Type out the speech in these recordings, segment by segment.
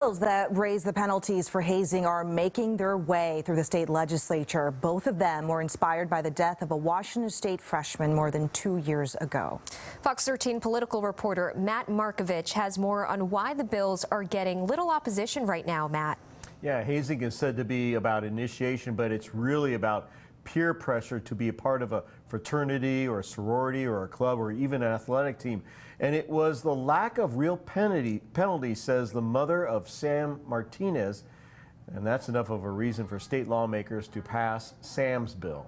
Bills that raise the penalties for hazing are making their way through the state legislature. Both of them were inspired by the death of a Washington State freshman more than 2 years ago. Fox 13 political reporter Matt Markovich has more on why the bills are getting little opposition right now. Matt. Yeah, hazing is said to be about initiation, but it's really about peer pressure to be a part of a fraternity or a sorority or a club or even an athletic team. And it was the lack of real penalty, says the mother of Sam Martinez. And that's enough of a reason for state lawmakers to pass Sam's bill.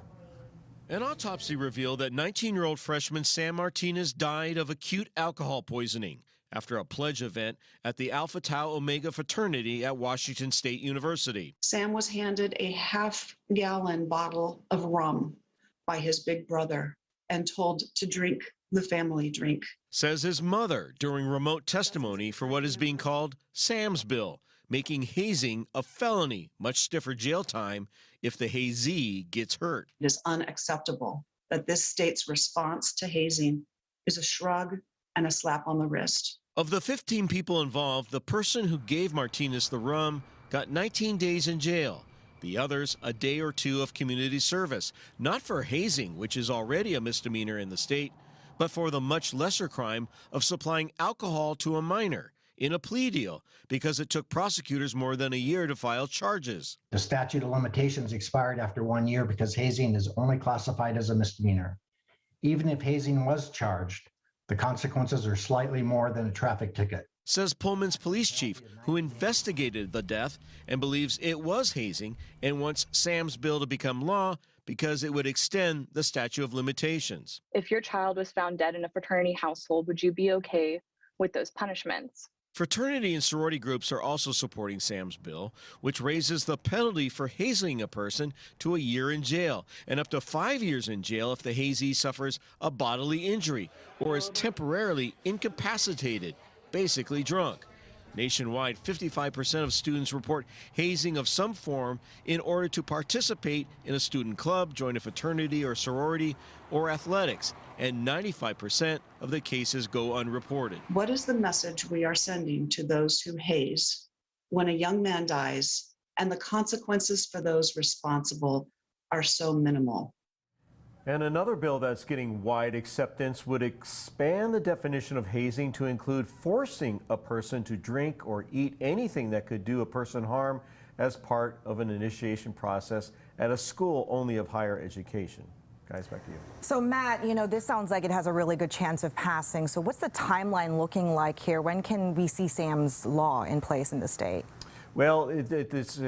An autopsy revealed that 19-year-old freshman Sam Martinez died of acute alcohol poisoning after a pledge event at the Alpha Tau Omega Fraternity at Washington State University. Sam was handed a half-gallon bottle of rum by his big brother and told to drink the family drink. Says his mother during remote testimony for what is being called Sam's bill, making hazing a felony, much stiffer jail time if the hazee gets hurt. It is unacceptable that this state's response to hazing is a shrug and a slap on the wrist. Of the 15 people involved, the person who gave Martinez the rum got 19 days in jail. The others, a day or two of community service, not for hazing, which is already a misdemeanor in the state, but for the much lesser crime of supplying alcohol to a minor in a plea deal because it took prosecutors more than a year to file charges. The statute of limitations expired after 1 year because hazing is only classified as a misdemeanor. Even if hazing was charged, the consequences are slightly more than a traffic ticket. Says Pullman's police chief, who investigated the death and believes it was hazing and wants Sam's bill to become law because it would extend the statute of limitations. If your child was found dead in a fraternity household, would you be okay with those punishments? Fraternity and sorority groups are also supporting Sam's bill, which raises the penalty for hazing a person to a year in jail and up to 5 years in jail if the hazee suffers a bodily injury or is temporarily incapacitated, basically drunk. Nationwide, 55% of students report hazing of some form in order to participate in a student club, join a fraternity or sorority, or athletics, and 95% of the cases go unreported. What is the message we are sending to those who haze when a young man dies and the consequences for those responsible are so minimal? And another bill that's getting wide acceptance would expand the definition of hazing to include forcing a person to drink or eat anything that could do a person harm as part of an initiation process at a school only of higher education. Guys, back to you. So Matt, you know, this sounds like it has a really good chance of passing. So what's the timeline looking like here? When can we see Sam's law in place in the state? Well, it's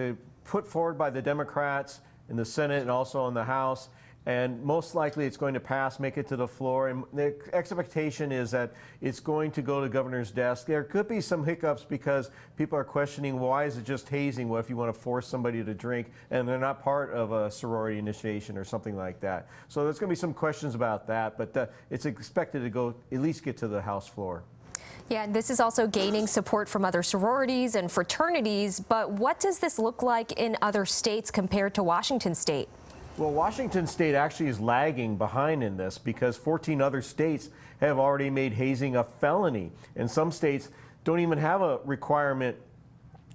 put forward by the Democrats in the Senate and also in the House. And most likely it's going to pass, make it to the floor. And the expectation is that it's going to go to the governor's desk. There could be some hiccups because people are questioning, why is it just hazing? What if you want to force somebody to drink and they're not part of a sorority initiation or something like that? So there's going to be some questions about that, but it's expected to go at least get to the House floor. Yeah, this is also gaining support from other sororities and fraternities. But what does this look like in other states compared to Washington State? Well, Washington State actually is lagging behind in this because 14 other states have already made hazing a felony. And some states don't even have a requirement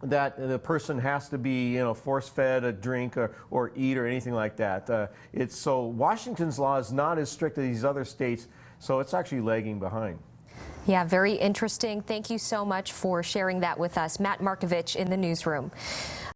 that the person has to be, force-fed a drink or eat or anything like that. So Washington's law is not as strict as these other states, so it's actually lagging behind. Yeah, very interesting. Thank you so much for sharing that with us. Matt Markovich in the newsroom.